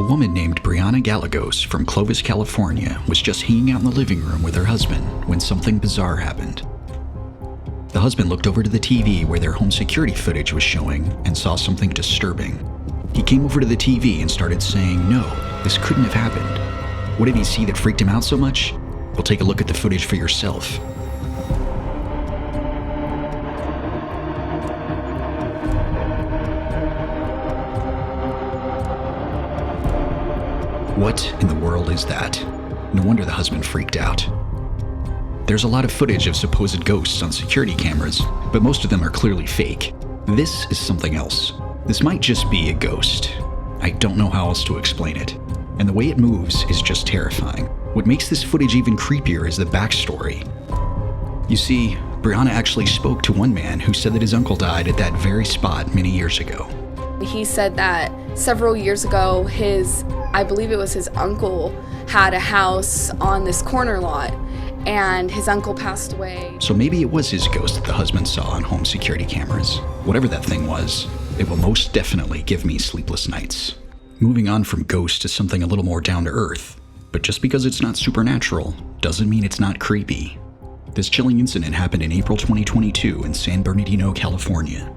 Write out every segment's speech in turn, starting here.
A woman named Brianna Gallegos from Clovis, California was just hanging out in the living room with her husband when something bizarre happened. The husband looked over to the TV where their home security footage was showing and saw something disturbing. He came over to the TV and started saying, "No, this couldn't have happened." What did he see that freaked him out so much? Well, take a look at the footage for yourself. What in the world is that? No wonder the husband freaked out. There's a lot of footage of supposed ghosts on security cameras, but most of them are clearly fake. This is something else. This might just be a ghost. I don't know how else to explain it. And the way it moves is just terrifying. What makes this footage even creepier is the backstory. You see, Brianna actually spoke to one man who said that his uncle died at that very spot many years ago. He said that several years ago, I believe it was his uncle, had a house on this corner lot, and his uncle passed away. So maybe it was his ghost that the husband saw on home security cameras. Whatever that thing was, it will most definitely give me sleepless nights. Moving on from ghosts to something a little more down to earth. But just because it's not supernatural doesn't mean it's not creepy. This chilling incident happened in April 2022 in San Bernardino, California.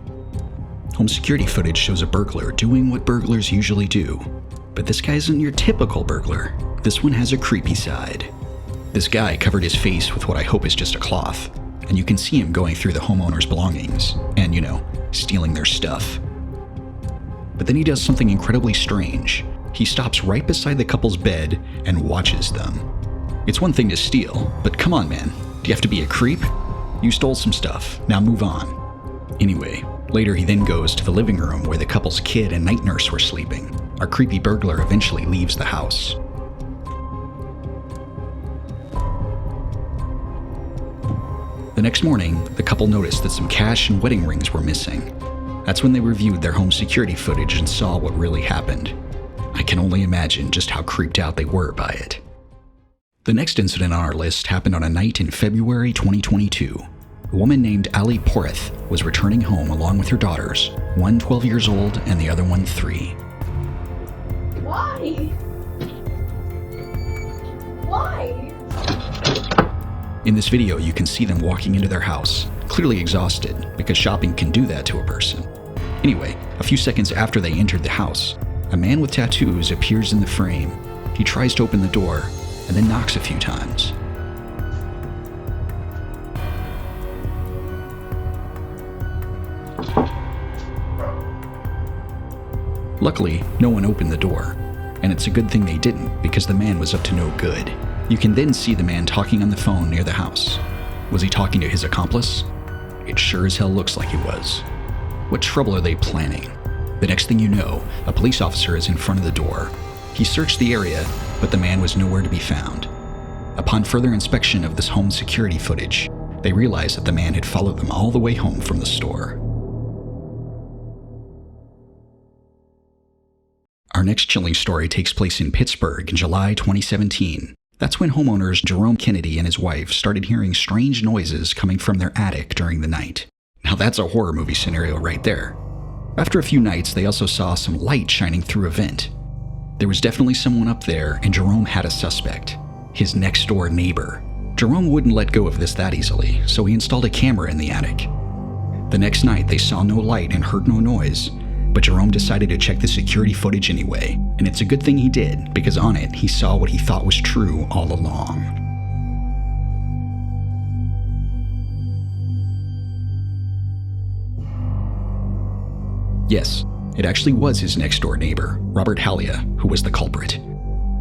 Home security footage shows a burglar doing what burglars usually do. But this guy isn't your typical burglar. This one has a creepy side. This guy covered his face with what I hope is just a cloth, and you can see him going through the homeowner's belongings and, stealing their stuff. But then he does something incredibly strange. He stops right beside the couple's bed and watches them. It's one thing to steal, but come on, man. Do you have to be a creep? You stole some stuff. Now move on. Anyway, later he then goes to the living room where the couple's kid and night nurse were sleeping. Our creepy burglar eventually leaves the house. The next morning, the couple noticed that some cash and wedding rings were missing. That's when they reviewed their home security footage and saw what really happened. I can only imagine just how creeped out they were by it. The next incident on our list happened on a night in February 2022. A woman named Ali Porth was returning home along with her daughters, one 12 years old and the other one 3. Why? In this video, you can see them walking into their house, clearly exhausted, because shopping can do that to a person. Anyway, a few seconds after they entered the house, a man with tattoos appears in the frame. He tries to open the door, and then knocks a few times. Luckily, no one opened the door, and it's a good thing they didn't because the man was up to no good. You can then see the man talking on the phone near the house. Was he talking to his accomplice? It sure as hell looks like he was. What trouble are they planning? The next thing you know, a police officer is in front of the door. He searched the area, but the man was nowhere to be found. Upon further inspection of this home security footage, they realized that the man had followed them all the way home from the store. Our next chilling story takes place in Pittsburgh in July 2017. That's when homeowners Jerome Kennedy and his wife started hearing strange noises coming from their attic during the night. Now that's a horror movie scenario right there. After a few nights, they also saw some light shining through a vent. There was definitely someone up there, and Jerome had a suspect, his next door neighbor. Jerome wouldn't let go of this that easily, so he installed a camera in the attic. The next night, they saw no light and heard no noise, but Jerome decided to check the security footage anyway, and it's a good thing he did, because on it, he saw what he thought was true all along. Yes, it actually was his next-door neighbor, Robert Halia, who was the culprit.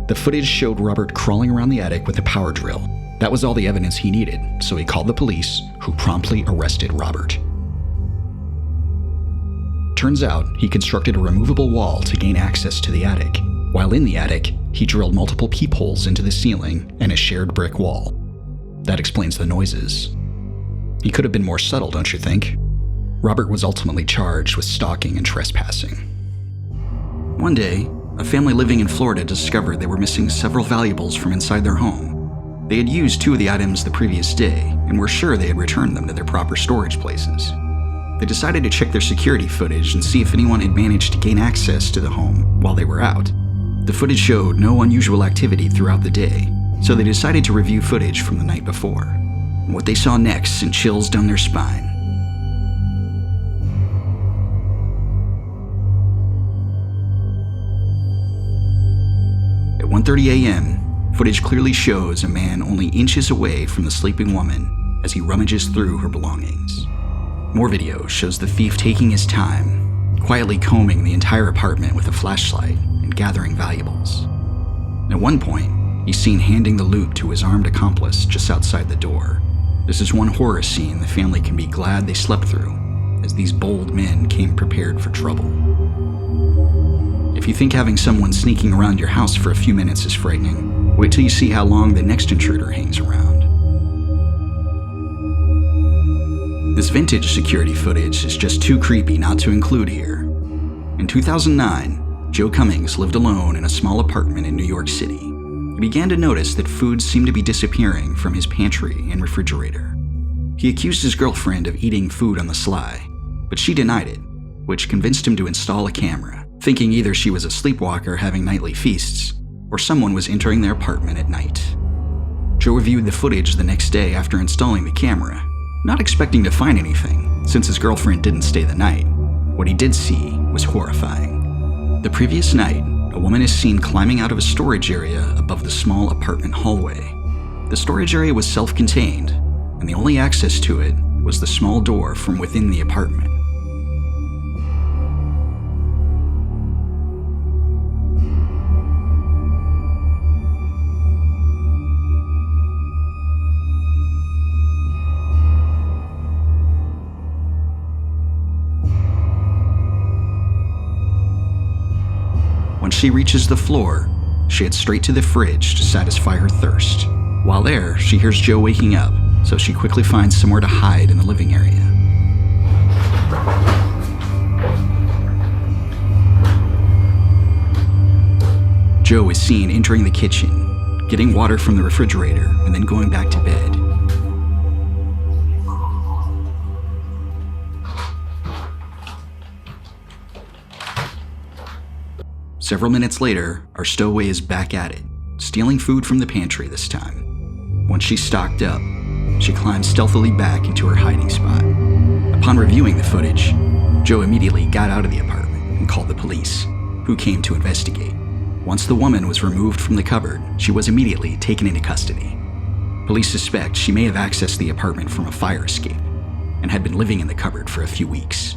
The footage showed Robert crawling around the attic with a power drill. That was all the evidence he needed, so he called the police, who promptly arrested Robert. Turns out, he constructed a removable wall to gain access to the attic. While in the attic, he drilled multiple peepholes into the ceiling and a shared brick wall. That explains the noises. He could have been more subtle, don't you think? Robert was ultimately charged with stalking and trespassing. One day, a family living in Florida discovered they were missing several valuables from inside their home. They had used 2 of the items the previous day and were sure they had returned them to their proper storage places. They decided to check their security footage and see if anyone had managed to gain access to the home while they were out. The footage showed no unusual activity throughout the day, so they decided to review footage from the night before. What they saw next sent chills down their spine. At 1:30 a.m., footage clearly shows a man only inches away from the sleeping woman as he rummages through her belongings. More video shows the thief taking his time, quietly combing the entire apartment with a flashlight and gathering valuables. At one point, he's seen handing the loot to his armed accomplice just outside the door. This is one horror scene the family can be glad they slept through, as these bold men came prepared for trouble. If you think having someone sneaking around your house for a few minutes is frightening, wait till you see how long the next intruder hangs around. This vintage security footage is just too creepy not to include here. In 2009, Joe Cummings lived alone in a small apartment in New York City. He began to notice that food seemed to be disappearing from his pantry and refrigerator. He accused his girlfriend of eating food on the sly, but she denied it, which convinced him to install a camera, thinking either she was a sleepwalker having nightly feasts, or someone was entering their apartment at night. Joe reviewed the footage the next day after installing the camera, not expecting to find anything, since his girlfriend didn't stay the night. What he did see was horrifying. The previous night, a woman is seen climbing out of a storage area above the small apartment hallway. The storage area was self-contained, and the only access to it was the small door from within the apartment. Once she reaches the floor, she heads straight to the fridge to satisfy her thirst. While there, she hears Joe waking up, so she quickly finds somewhere to hide in the living area. Joe is seen entering the kitchen, getting water from the refrigerator, and then going back to bed. Several minutes later, our stowaway is back at it, stealing food from the pantry this time. Once she's stocked up, she climbs stealthily back into her hiding spot. Upon reviewing the footage, Joe immediately got out of the apartment and called the police, who came to investigate. Once the woman was removed from the cupboard, she was immediately taken into custody. Police suspect she may have accessed the apartment from a fire escape and had been living in the cupboard for a few weeks.